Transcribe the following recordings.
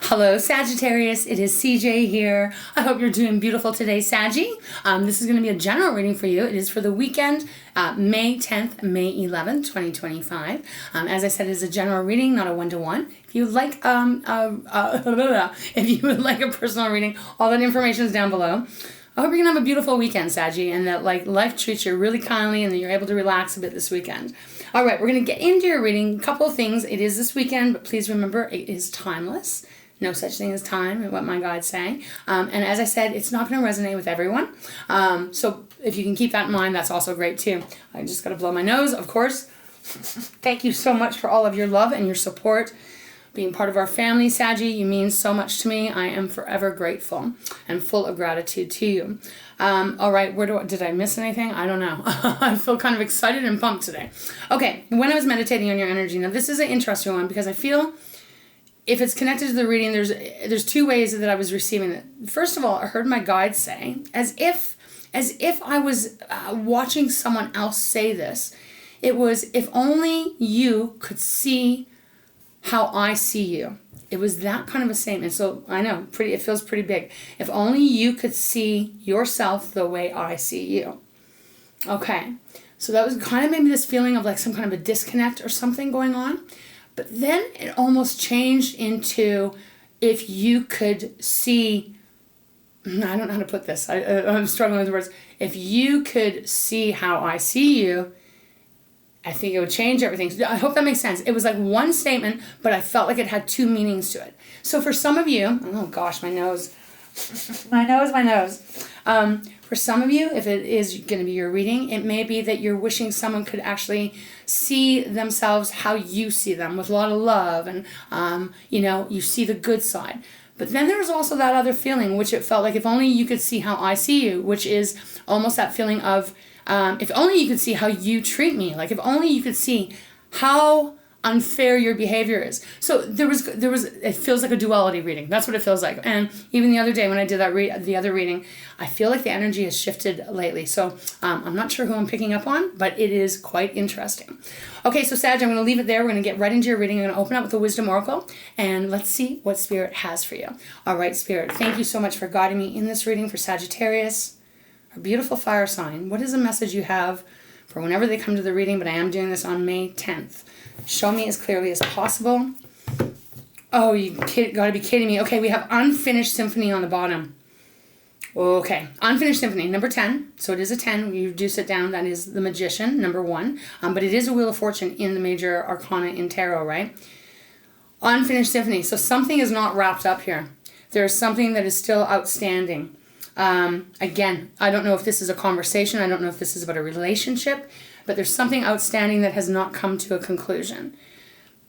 Hello Sagittarius, it is CJ here. I hope you're doing beautiful today, Saggy. This is going to be a general reading for you. It is for the weekend, May 10th, May 11th, 2025. As I said, it is a general reading, not a one-to-one. If you would like if you would like a personal reading, all that information is down below. I hope you're going to have a beautiful weekend, Saggy, and that life treats you really kindly and that you're able to relax a bit this weekend. All right, we're going to get into your reading. A couple of things. It is this weekend, but please remember it is timeless. No such thing as time, and what my guides say. And as I said, it's not going to resonate with everyone. So if you can keep that in mind, that's also great too. I just got to blow my nose, of course. Thank you so much for all of your love and your support. Being part of our family, Saggy, you mean so much to me. I am forever grateful and full of gratitude to you. All right, did I miss anything? I don't know. I feel kind of excited and pumped today. Okay, when I was meditating on your energy, now this is an interesting one because I feel if it's connected to the reading, there's two ways that I was receiving it. First of all, I heard my guide say, as if I was watching someone else say this, it was, if only you could see how I see you. It was that kind of a statement. So I know, it feels pretty big. If only you could see yourself the way I see you. Okay, so that was kind of maybe this feeling of like some kind of a disconnect or something going on. But then it almost changed into, if you could see, I don't know how to put this. I'm struggling with the words. If you could see how I see you, I think it would change everything. I hope that makes sense. It was like one statement, but I felt like it had two meanings to it. So for some of you, oh gosh, my nose. my nose. For some of you, if it is going to be your reading, it may be that you're wishing someone could actually see themselves how you see them, with a lot of love, and you see the good side. But then there was also that other feeling, which it felt like, if only you could see how I see you, which is almost that feeling of, if only you could see how you treat me, like if only you could see how unfair your behavior is. So there was it feels like a duality reading. That's what it feels like. And even the other day when I did the other reading, I feel like the energy has shifted lately. So I'm not sure who I'm picking up on, but it is quite interesting. Okay, so Sag, I'm going to leave it there. We're going to get right into your reading. I'm going to open up with the Wisdom Oracle, and let's see what Spirit has for you. All right, Spirit, thank you so much for guiding me in this reading for Sagittarius, our beautiful fire sign. What is the message you have for whenever they come to the reading? But I am doing this on May 10th. Show me as clearly as possible. Oh, you gotta be kidding me. Okay, we have Unfinished Symphony on the bottom. Okay, Unfinished Symphony, number 10. So it is a 10. We reduce it down. That is the Magician, number 1. But it is a Wheel of Fortune in the major arcana in tarot, right? Unfinished Symphony. So something is not wrapped up here. There's something that is still outstanding. Again, I don't know if this is a conversation. I don't know if this is about a relationship. But there's something outstanding that has not come to a conclusion.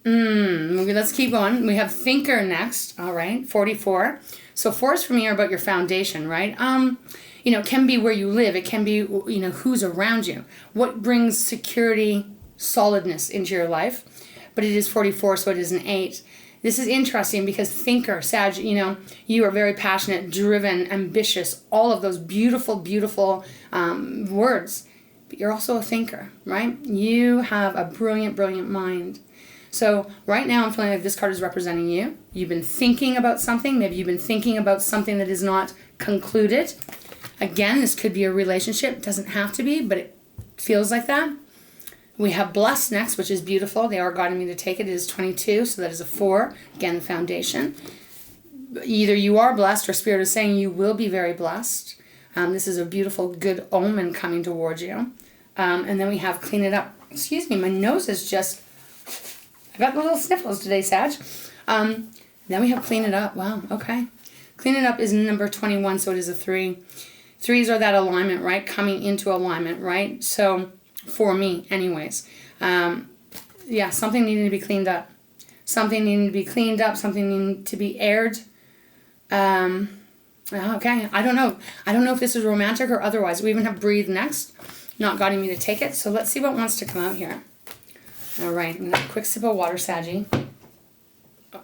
Let's keep going. We have Thinker next. All right, 44. So 4s for me are about your foundation, right? Can be where you live. It can be, who's around you. What brings security, solidness into your life. But it is 44, so it is an 8. This is interesting because Thinker, Sag, you are very passionate, driven, ambitious, all of those beautiful, beautiful words. But you're also a thinker, right? You have a brilliant, brilliant mind. So right now I'm feeling like this card is representing you. You've been thinking about something. Maybe you've been thinking about something that is not concluded. Again, this could be a relationship. It doesn't have to be, but it feels like that. We have Blessed next, which is beautiful. They are guiding me to take it. It is 22, so that is a 4. Again, the foundation. Either you are blessed or Spirit is saying you will be very blessed. This is a beautiful, good omen coming towards you. And then we have Clean It Up. Excuse me, my nose is just... I got the little sniffles today, Sag. Then we have Clean It Up. Wow, okay. Clean It Up is number 21, so it is a 3. 3s are that alignment, right? Coming into alignment, right? So, for me, anyways. Something needing to be cleaned up. Something needing to be cleaned up. Something needing to be aired. Okay, I don't know. I don't know if this is romantic or otherwise. We even have Breathe next. Not guiding me to take it. So let's see what wants to come out here. All right, I'm going to have a quick sip of water, Saggy.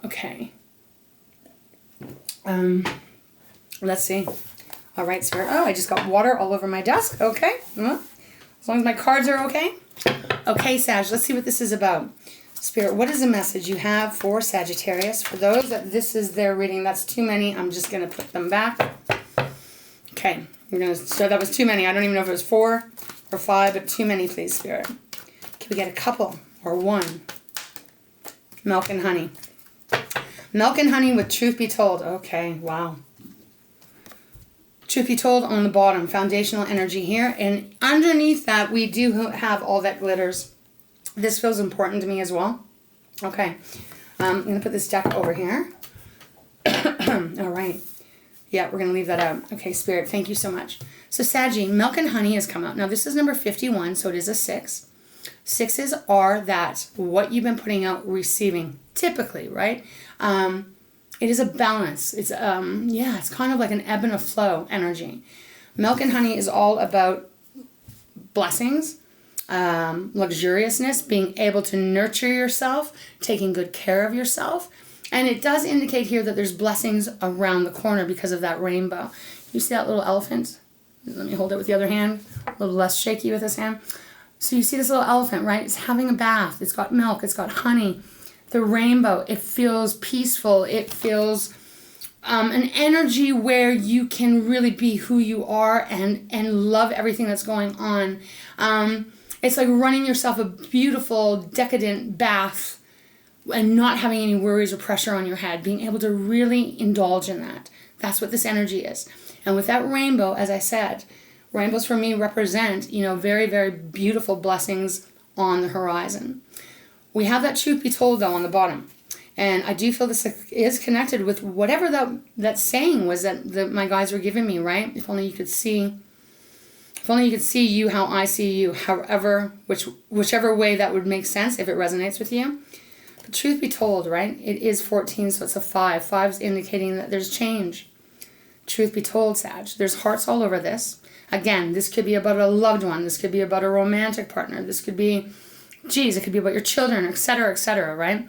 Okay. Let's see. All right, Spirit. Oh, I just got water all over my desk. Okay. Well, as long as my cards are okay. Okay, Sag, let's see what this is about. Spirit, what is the message you have for Sagittarius? For those that this is their reading, that's too many. I'm just going to put them back. Okay, so that was too many. I don't even know if it was 4 or 5, but too many, please, Spirit. Can we get a couple or one? Milk and honey. Milk and honey with truth be told. Okay, wow. Truth be told on the bottom, foundational energy here. And underneath that, we do have all that glitters. This feels important to me as well. Okay, I'm going to put this deck over here. All right. Yeah, we're going to leave that out. Okay, Spirit, thank you so much. So, Saggy, milk and honey has come out. Now, this is number 51, so it is a 6. 6s are that what you've been putting out, receiving, typically, right? It is a balance. It's, yeah, it's kind of like an ebb and a flow energy. Milk and honey is all about blessings, luxuriousness, being able to nurture yourself, taking good care of yourself. And it does indicate here that there's blessings around the corner because of that rainbow. You see that little elephant? Let me hold it with the other hand. A little less shaky with this hand. So you see this little elephant, right? It's having a bath. It's got milk. It's got honey. The rainbow, it feels peaceful. It feels an energy where you can really be who you are and love everything that's going on. It's like running yourself a beautiful, decadent bath and not having any worries or pressure on your head, being able to really indulge in that. That's what this energy is. And with that rainbow, as I said, rainbows for me represent, very, very beautiful blessings on the horizon. We have that truth be told, though, on the bottom. And I do feel this is connected with whatever that saying was that my guides were giving me, right? If only you could see. If only you could see you how I see you, however, whichever way that would make sense, if it resonates with you. But truth be told, right? It is 14, so it's a 5. 5 is indicating that there's change. Truth be told, Sag, there's hearts all over this. Again, this could be about a loved one. This could be about a romantic partner. This could be, it could be about your children, etc., right?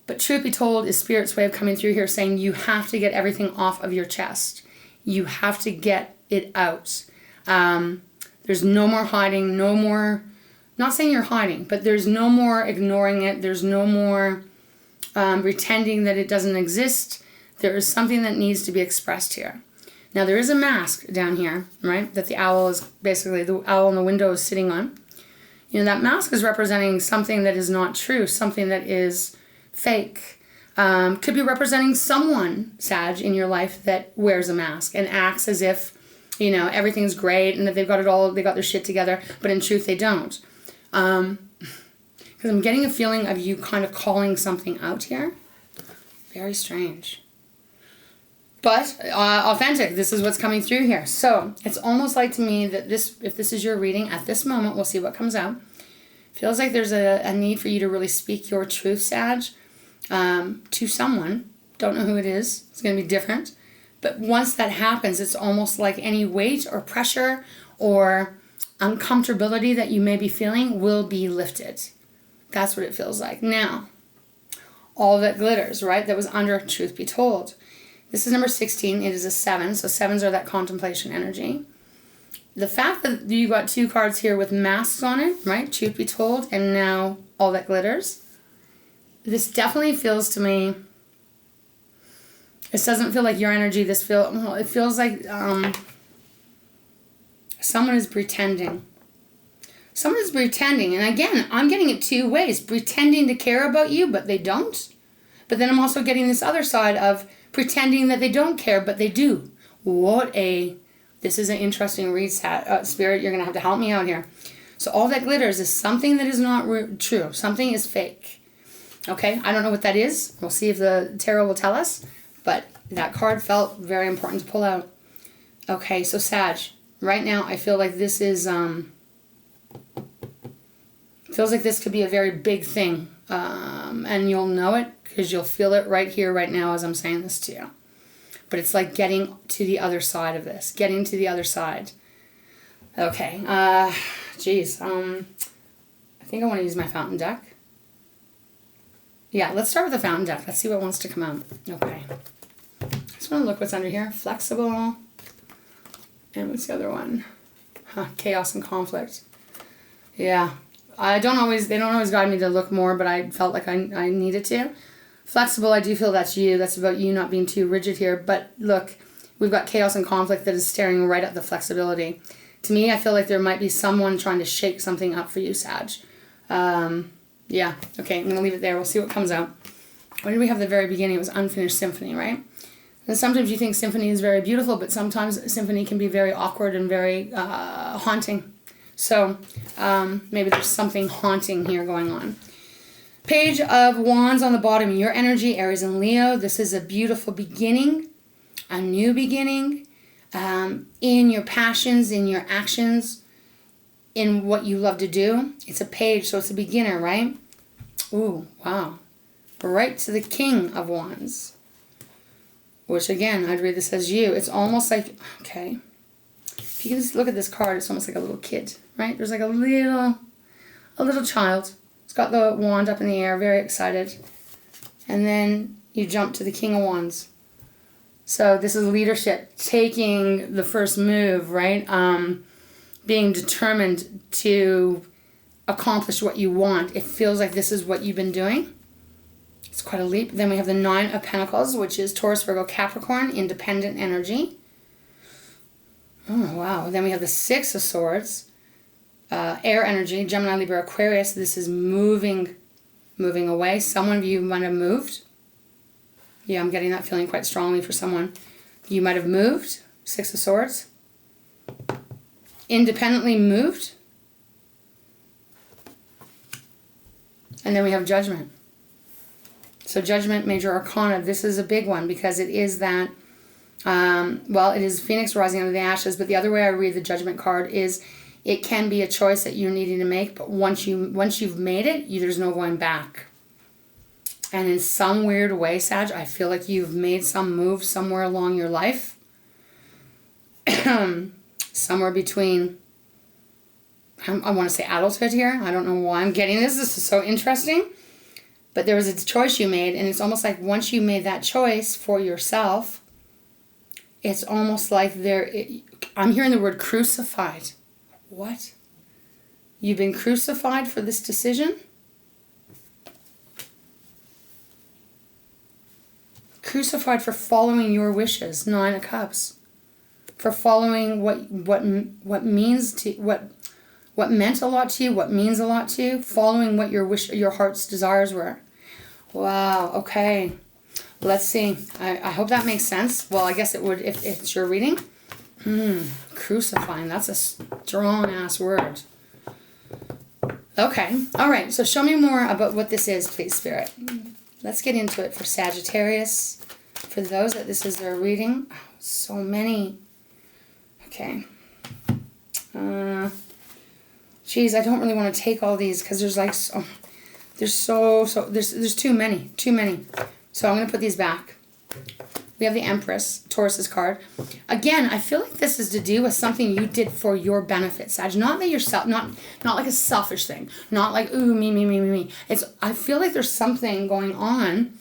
But truth be told is Spirit's way of coming through here saying you have to get everything off of your chest. You have to get it out. There's no more hiding, no more, not saying you're hiding, but there's no more ignoring it. There's no more pretending that it doesn't exist. There is something that needs to be expressed here. Now, there is a mask down here, right, that the owl is basically, the owl in the window is sitting on. That mask is representing something that is not true, something that is fake. Could be representing someone, Sag, in your life that wears a mask and acts as if, everything's great and that they've got it all, they got their shit together, but in truth they don't. Because I'm getting a feeling of you kind of calling something out here. Very strange. But authentic, this is what's coming through here. So it's almost like to me that if this is your reading at this moment, we'll see what comes out. Feels like there's a need for you to really speak your truth, Sag, to someone. Don't know who it is. It's going to be different. But once that happens, it's almost like any weight or pressure or uncomfortability that you may be feeling will be lifted. That's what it feels like. Now, all that glitters, right? That was under truth be told. This is number 16. It is a 7. So 7s are that contemplation energy. The fact that you got 2 cards here with masks on it, right? Truth be told, and now all that glitters. This definitely feels to me, this doesn't feel like your energy. It feels like someone is pretending. Someone is pretending. And again, I'm getting it 2 ways. Pretending to care about you, but they don't. But then I'm also getting this other side of pretending that they don't care, but they do. This is an interesting read, Spirit. You're going to have to help me out here. So all that glitters is something that is not true. Something is fake. Okay? I don't know what that is. We'll see if the tarot will tell us. But that card felt very important to pull out. Okay, so Sag, right now I feel like this is, feels like this could be a very big thing. And you'll know it because you'll feel it right here, right now as I'm saying this to you. But it's like getting to the other side of this. Getting to the other side. Okay. I think I want to use my fountain deck. Yeah, let's start with the fountain deck. Let's see what wants to come out. Okay. I just want to look what's under here. Flexible. And what's the other one? Chaos and conflict. Yeah. they don't always guide me to look more, but I felt like I needed to. Flexible, I do feel that's you. That's about you not being too rigid here. But look, we've got chaos and conflict that is staring right at the flexibility. To me, I feel like there might be someone trying to shake something up for you, Sag. Yeah, okay, I'm going to leave it there. We'll see what comes out. What did we have at the very beginning? It was unfinished symphony, right? And sometimes you think symphony is very beautiful, but sometimes symphony can be very awkward and very haunting. So maybe there's something haunting here going on. Page of Wands on the bottom. Your energy, Aries and Leo. This is a beautiful beginning, a new beginning in your passions, in your actions, in what you love to do. It's a page, so it's a beginner, right? Ooh, wow. Right to the King of Wands. Which, again, I'd read this as you. It's almost like, okay. If you can just look at this card, it's almost like a little kid, right? There's like a little child. It's got the wand up in the air, very excited. And then you jump to the King of Wands. So this is leadership, taking the first move, right? Being determined to accomplish what you want. It feels like this is what you've been doing. It's quite a leap. Then we have the Nine of Pentacles, which is Taurus, Virgo, Capricorn, independent energy. Oh, wow. Then we have the Six of Swords, air energy, Gemini, Libra, Aquarius. This is moving away. Someone of you might have moved. Yeah, I'm getting that feeling quite strongly for someone. You might have moved, Six of Swords. Independently moved. And then we have Judgment. So Judgment, Major Arcana, this is a big one because it is that, it is Phoenix rising out of the ashes, but the other way I read the Judgment card is it can be a choice that you're needing to make, but once you've made it, there's no going back. And in some weird way, Sag, I feel like you've made some move somewhere along your life. Somewhere between, I want to say adulthood here. I don't know why I'm getting this. This is so interesting. But there was a choice you made, and it's almost like once you made that choice for yourself, it's almost like I'm hearing the word crucified. What? You've been crucified for this decision? Crucified for following your wishes, Nine of Cups. For following what meant a lot to you, what means a lot to you, following what your heart's desires were. Wow, okay. Let's see. I hope that makes sense. Well, I guess it would if it's your reading. Crucifying, that's a strong-ass word. Okay, all right. So show me more about what this is, please, Spirit. Let's get into it for Sagittarius. For those that this is their reading. Oh, so many. Okay. Geez, I don't really want to take all these because there's like there's too many. So I'm going to put these back. We have the Empress, Taurus's card. Again, I feel like this is to do with something you did for your benefit, Sag. Not that yourself, not like a selfish thing. Not like, ooh, me. I feel like there's something going on.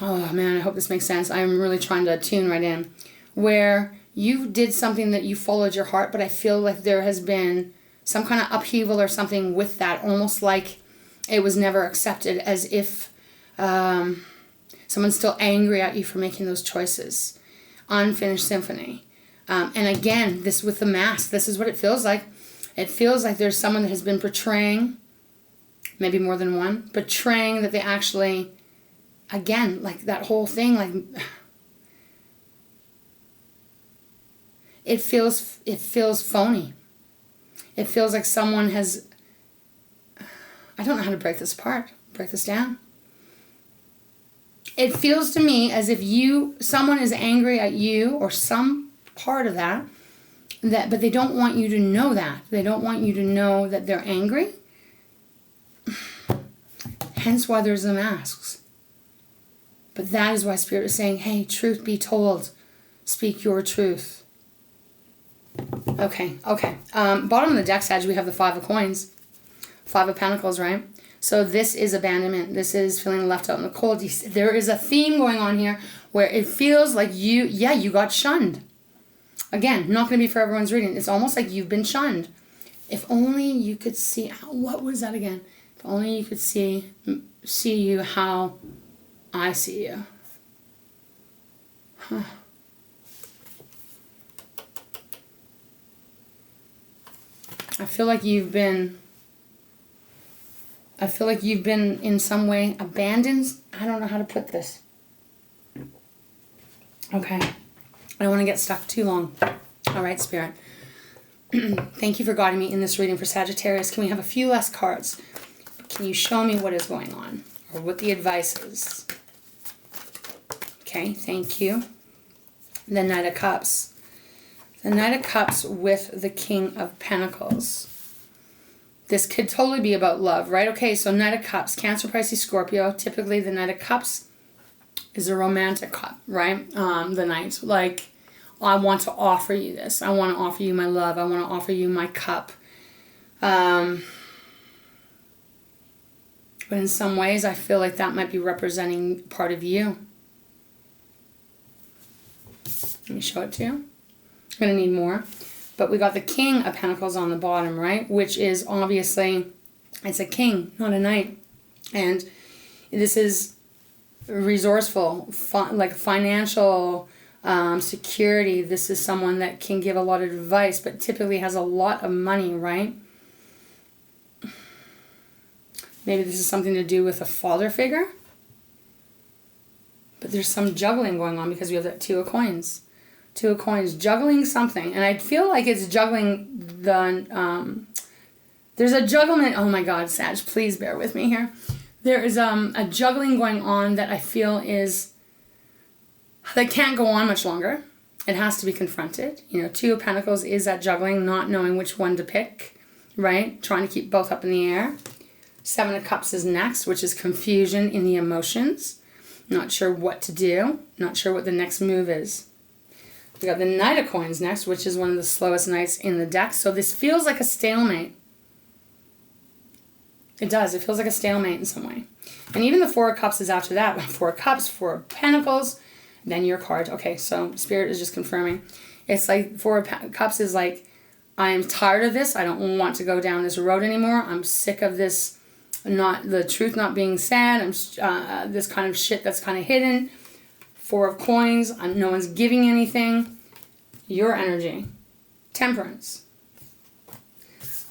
Oh man, I hope this makes sense. I'm really trying to tune right in. Where you did something that you followed your heart, but I feel like there has been some kind of upheaval or something with that, almost like it was never accepted, as if someone's still angry at you for making those choices. Unfinished symphony. And again, this with the mask, this is what it feels like. It feels like there's someone that has been portraying, maybe more than one, portraying that they actually, again, like that whole thing, like it feels phony. It feels like someone has, I don't know how to break this apart, break this down. It feels to me as if someone is angry at you or some part of that, but they don't want you to know that. They don't want you to know that they're angry. Hence why there's the masks. But that is why Spirit is saying, hey, truth be told, speak your truth. Okay. Bottom of the deck, Sag, we have the Five of Coins. Five of Pentacles, right? So this is abandonment. This is feeling left out in the cold. There is a theme going on here where it feels like you got shunned. Again, not going to be for everyone's reading. It's almost like you've been shunned. If only you could see, what was that again? If only you could see you how I see you. Huh. I feel like you've been in some way abandoned. I don't know how to put this. Okay. I don't want to get stuck too long. All right, Spirit. Thank you for guiding me in this reading for Sagittarius. Can we have a few less cards? Can you show me what is going on? Or what the advice is? Okay, thank you. The Knight of Cups. The Knight of Cups with the King of Pentacles. This could totally be about love, right? Okay, so Knight of Cups, Cancer, Pisces, Scorpio. Typically, the Knight of Cups is a romantic cup, right? The Knight, like, I want to offer you this. I want to offer you my love. I want to offer you my cup. But in some ways, I feel like that might be representing part of you. Let me show it to you. I'm going to need more. But we got the King of Pentacles on the bottom, right? Which is obviously, it's a king, not a knight. And this is resourceful, like financial security. This is someone that can give a lot of advice, but typically has a lot of money, right? Maybe this is something to do with a father figure. But there's some juggling going on because we have that Two of Coins. Two of Coins, juggling something. And I feel like it's juggling the... there's a jugglement... Oh my God, Sag, please bear with me here. There is a juggling going on that I feel is... that can't go on much longer. It has to be confronted. You know, Two of Pentacles is that juggling, not knowing which one to pick, right? Trying to keep both up in the air. Seven of Cups is next, which is confusion in the emotions. Not sure what to do. Not sure what the next move is. We got the Knight of Coins next, which is one of the slowest knights in the deck. So this feels like a stalemate. It does. It feels like a stalemate in some way. And even the Four of Cups is after that. Four of Cups, Four of Pentacles, then your card. Okay, so Spirit is just confirming. It's like Four of Cups is like, I am tired of this. I don't want to go down this road anymore. I'm sick of this, the truth not being said. I'm this kind of shit that's kind of hidden. Four of Coins, no one's giving anything. Your energy. Temperance.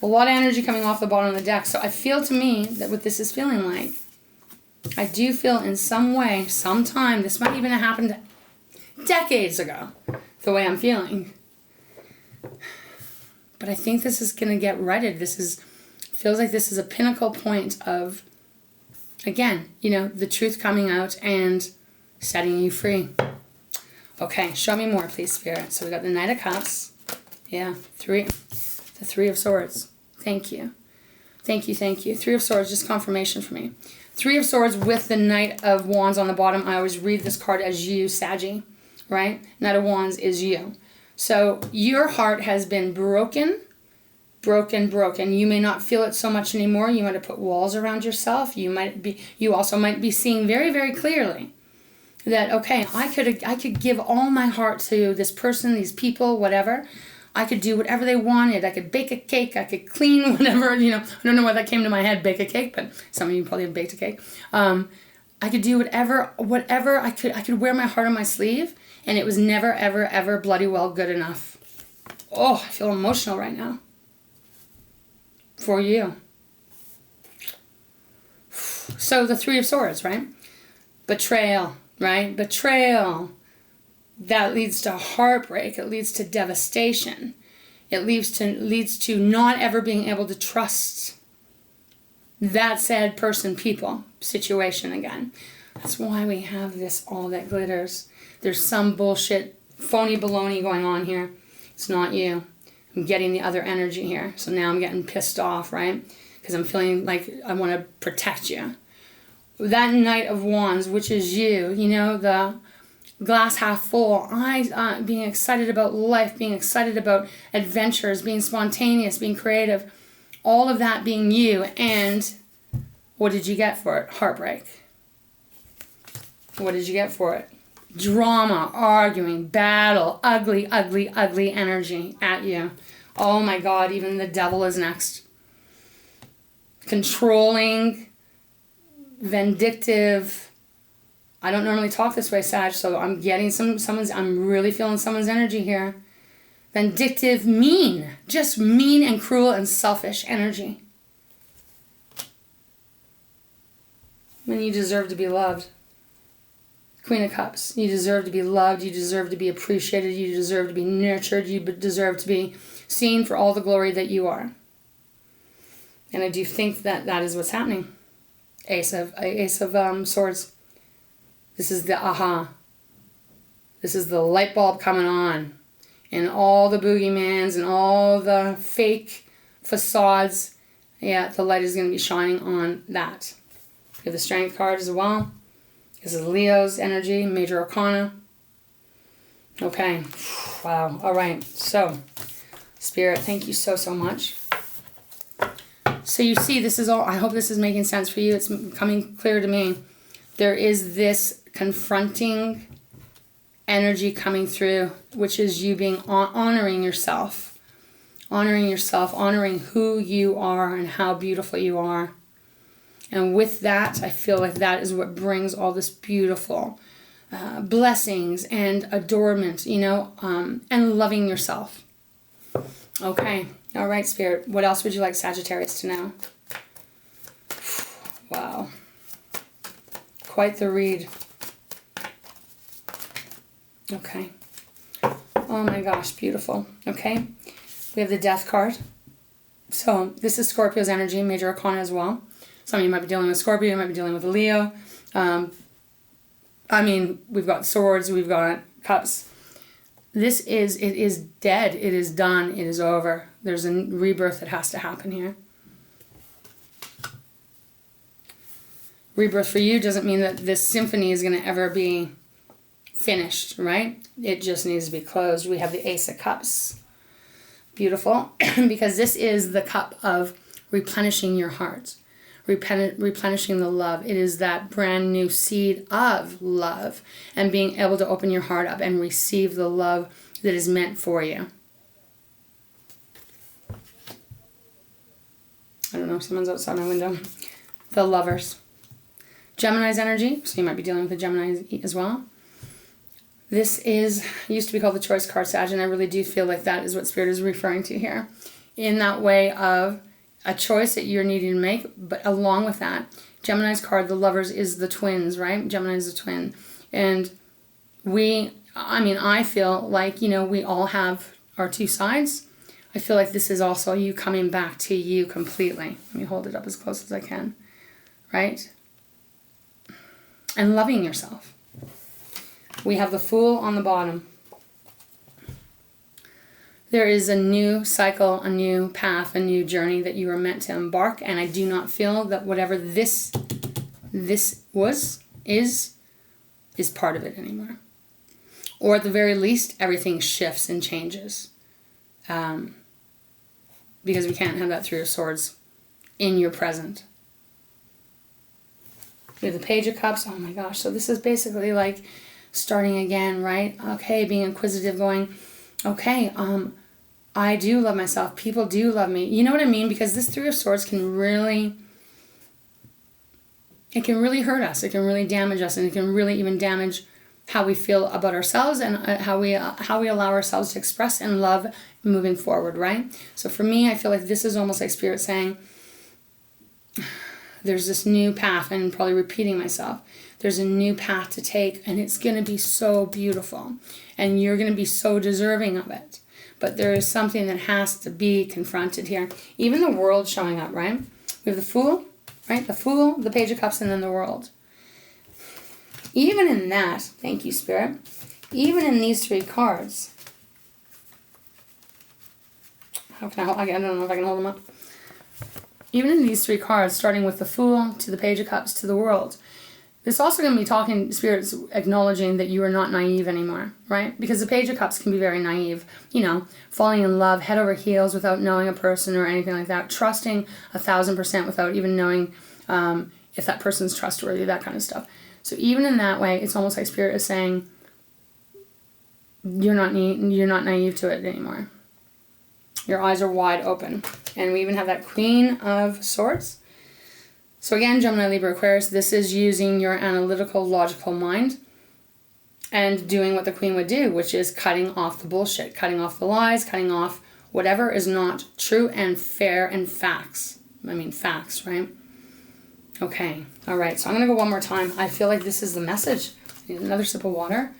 A lot of energy coming off the bottom of the deck. So I feel to me that what this is feeling like, I do feel in some way, sometime, this might even have happened decades ago, the way I'm feeling. But I think this is going to get righted. Feels like this is a pinnacle point of, again, you know, the truth coming out and setting you free. Okay, show me more, please, Spirit. So we got the Knight of Cups. Yeah, the Three of Swords. Thank you. Thank you, thank you. Three of Swords, just confirmation for me. Three of Swords with the Knight of Wands on the bottom. I always read this card as you, Saggy, right? Knight of Wands is you. So your heart has been broken. You may not feel it so much anymore. You might have put walls around yourself. You also might be seeing very, very clearly that, okay, I could give all my heart to this person, these people, whatever. I could do whatever they wanted. I could bake a cake. I could clean whatever, you know. I don't know why that came to my head, bake a cake, but some of you probably have baked a cake. I could do whatever I could wear my heart on my sleeve, and it was never, ever, ever bloody well good enough. Oh, I feel emotional right now. For you. So the Three of Swords, right? Betrayal, right? Betrayal. That leads to heartbreak. It leads to devastation. It leads to not ever being able to trust that said person, people, situation again. That's why we have this all that glitters. There's some bullshit, phony baloney going on here. It's not you. I'm getting the other energy here. So now I'm getting pissed off, right? Because I'm feeling like I want to protect you. That Knight of Wands, which is you, you know, the glass half full, being excited about life, being excited about adventures, being spontaneous, being creative, all of that being you. And what did you get for it? Heartbreak. What did you get for it? Drama, arguing, battle, ugly, ugly, ugly energy at you. Oh my God, even the devil is next. Controlling, vindictive. I don't normally talk this way, Sag, so I'm getting I'm really feeling someone's energy here. Vindictive, mean. Just mean and cruel and selfish energy. When you deserve to be loved. Queen of Cups. You deserve to be loved. You deserve to be appreciated. You deserve to be nurtured. You deserve to be seen for all the glory that you are. And I do think that that is what's happening. Ace of Swords. This is the aha. This is the light bulb coming on. And all the boogeymans and all the fake facades. Yeah, the light is going to be shining on that. You have the Strength card as well. This is Leo's energy, Major Arcana. Okay. Wow. All right. So, Spirit, thank you so, so much. So you see, this is all, I hope this is making sense for you. It's coming clear to me. There is this confronting energy coming through, which is you being honoring yourself. Honoring yourself, honoring who you are and how beautiful you are. And with that, I feel like that is what brings all this beautiful blessings and adornment, you know, and loving yourself. Okay. All right, Spirit. What else would you like Sagittarius to know? Wow. Quite the read. Okay. Oh my gosh, beautiful. Okay. We have the Death card. So this is Scorpio's energy, Major Arcana as well. Some of you might be dealing with Scorpio, you might be dealing with a Leo. I mean, we've got Swords, we've got Cups. It is dead, it is done, it is over. There's a rebirth that has to happen here. Rebirth for you doesn't mean that this symphony is going to ever be finished, right? It just needs to be closed. We have the Ace of Cups. Beautiful. Because this is the cup of replenishing your heart. Replenishing the love. It is that brand new seed of love and being able to open your heart up and receive the love that is meant for you. I don't know, someone's outside my window. The Lovers. Gemini's energy, so you might be dealing with the Gemini as well. This used to be called the Choice card, Sag, and I really do feel like that is what Spirit is referring to here. In that way of a choice that you're needing to make, but along with that, Gemini's card, the Lovers, is the twins, right? Gemini is the twin. And I feel like, you know, we all have our two sides. I feel like this is also you coming back to you completely. Let me hold it up as close as I can, right? And loving yourself. We have the Fool on the bottom. There is a new cycle, a new path, a new journey that you are meant to embark, and I do not feel that whatever this is part of it anymore. Or at the very least, everything shifts and changes. Because we can't have that Three of Swords in your present. We have the Page of Cups. Oh my gosh, so this is basically like starting again, right? Okay, being inquisitive, going, okay, I do love myself. People do love me. You know what I mean? Because this Three of Swords can really hurt us. It can really damage us, and it can really even damage how we feel about ourselves and how we allow ourselves to express and love moving forward, right? So for me, I feel like this is almost like Spirit saying, there's this new path, and probably repeating myself, there's a new path to take, and it's going to be so beautiful, and you're going to be so deserving of it. But there is something that has to be confronted here. Even the World showing up, right? We have the Fool, right? The Fool, the Page of Cups, and then the World. Even in that, thank you, Spirit, even in these three cards, I don't know if I can hold them up. Even in these three cards, starting with the Fool to the Page of Cups to the World, it's also going to be talking, Spirit's acknowledging that you are not naive anymore, right? Because the Page of Cups can be very naive, you know, falling in love head over heels without knowing a person or anything like that, trusting 1,000% without even knowing if that person's trustworthy, that kind of stuff. So even in that way, it's almost like Spirit is saying, you're not naive to it anymore. Your eyes are wide open. And we even have that Queen of Swords. So again, Gemini, Libra, Aquarius, this is using your analytical, logical mind and doing what the Queen would do, which is cutting off the bullshit, cutting off the lies, cutting off whatever is not true and fair and facts. I mean, facts, right? Okay. All right. So I'm going to go one more time. I feel like this is the message. I need another sip of water.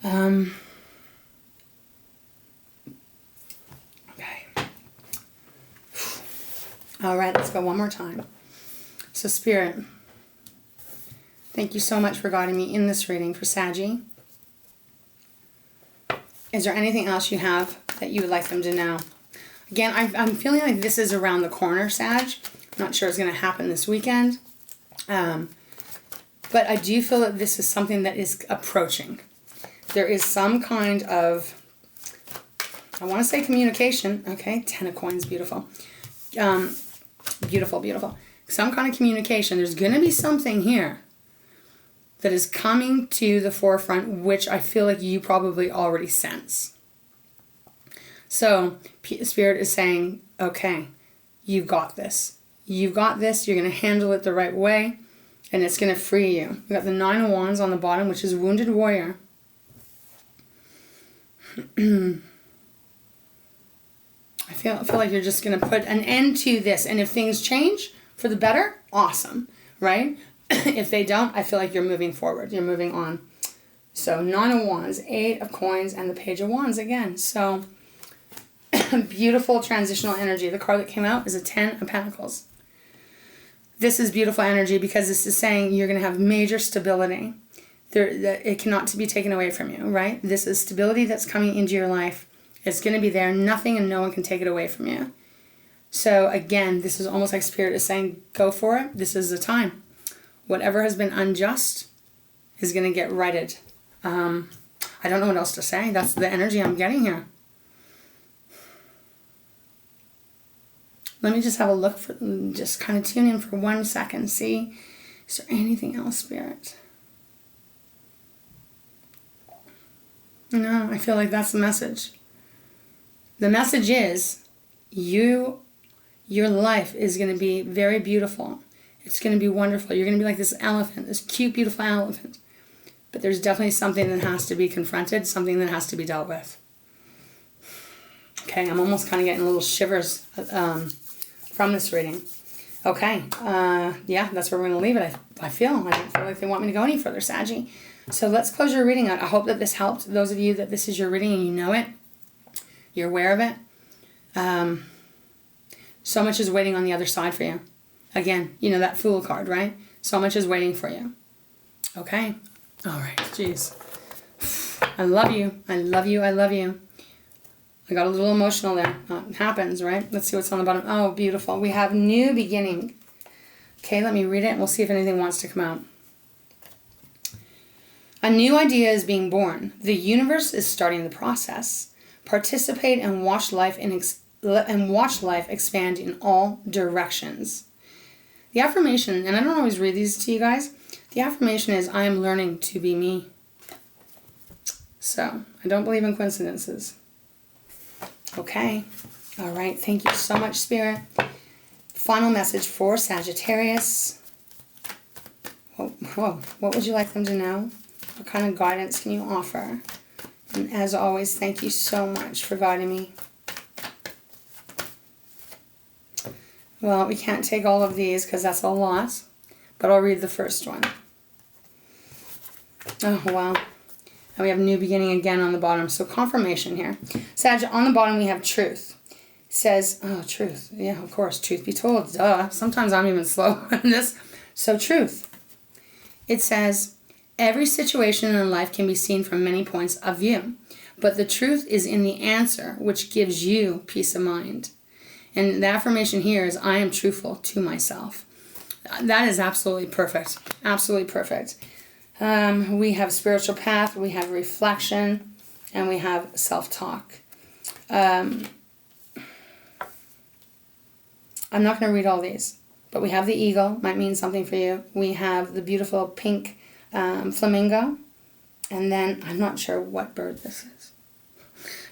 Okay. All right. Let's go one more time. So Spirit, thank you so much for guiding me in this reading for Saggy. Is there anything else you have that you would like them to know? Again, I'm feeling like this is around the corner, Sag. I'm not sure it's going to happen this weekend. But I do feel that this is something that is approaching. There is some kind of, I want to say communication. Okay, 10 of Coins, beautiful. Beautiful, beautiful. Some kind of communication. There's going to be something here that is coming to the forefront, which I feel like you probably already sense. So, Spirit is saying, okay, you've got this. You've got this. You're going to handle it the right way, and it's going to free you. We got the 9 of Wands on the bottom, which is Wounded Warrior. I feel like you're just going to put an end to this, and if things change for the better, awesome, right? If they don't, I feel like you're moving forward. You're moving on. So 9 of Wands, 8 of Coins, and the Page of Wands again. So beautiful transitional energy. The card that came out is a 10 of Pentacles. This is beautiful energy because this is saying you're going to have major stability. It cannot be taken away from you, right? This is stability that's coming into your life. It's going to be there. Nothing and no one can take it away from you. So again, this is almost like Spirit is saying, go for it. This is the time. Whatever has been unjust is going to get righted. I don't know what else to say. That's the energy I'm getting here. Let me just have a look for, just kind of tune in for 1 second. See, is there anything else, Spirit? No, I feel like that's the message. The message is your life is going to be very beautiful. It's going to be wonderful. You're going to be like this elephant, this cute, beautiful elephant. But there's definitely something that has to be confronted, something that has to be dealt with. Okay, I'm almost kind of getting little shivers from this reading. Okay, yeah, that's where we're going to leave it. I don't feel like they want me to go any further, Saggy. So let's close your reading out. I hope that this helped. Those of you that this is your reading and you know it, you're aware of it. So much is waiting on the other side for you. Again, you know that Fool card, right? So much is waiting for you. Okay. All right. Jeez. I love you. I love you. I love you. I got a little emotional there. It happens, right? Let's see what's on the bottom. Oh, beautiful. We have new beginning. Okay, let me read it and we'll see if anything wants to come out. A new idea is being born. The universe is starting the process. Participate and watch life expand in all directions. The affirmation, and I don't always read these to you guys, the affirmation is, I am learning to be me. So, I don't believe in coincidences. Okay. All right. Thank you so much, Spirit. Final message for Sagittarius. Whoa. What would you like them to know? What kind of guidance can you offer? And as always, thank you so much for guiding me. Well, we can't take all of these because that's a lot, but I'll read the first one. Oh, wow. And we have new beginning again on the bottom. So confirmation here. Sag, on the bottom we have truth. It says, oh, truth. Yeah, of course, truth be told. Duh. Sometimes I'm even slow in this. So truth. It says, every situation in life can be seen from many points of view, but the truth is in the answer, which gives you peace of mind. And the affirmation here is, I am truthful to myself. That is absolutely perfect. Absolutely perfect. We have spiritual path, we have reflection, and we have self-talk. I'm not going to read all these, but we have the eagle, might mean something for you. We have the beautiful pink flamingo, and then I'm not sure what bird this is.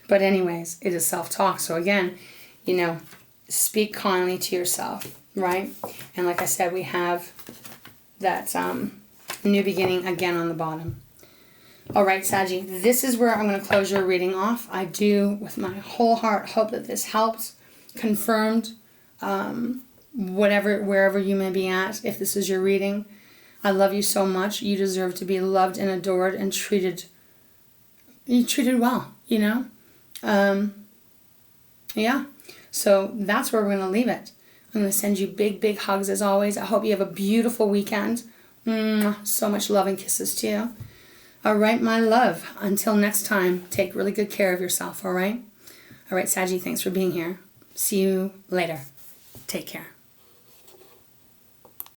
But anyways, it is self-talk. So again, you know, speak kindly to yourself, right? And like I said, we have that new beginning again on the bottom. All right, Saggy, this is where I'm going to close your reading off. I do, with my whole heart, hope that this helps, confirmed, wherever you may be at, if this is your reading. I love you so much. You deserve to be loved and adored and treated well, you know? Yeah. So that's where we're going to leave it. I'm going to send you big, big hugs as always. I hope you have a beautiful weekend. So much love and kisses to you. All right, my love. Until next time, take really good care of yourself, all right? All right, Saggy, thanks for being here. See you later. Take care.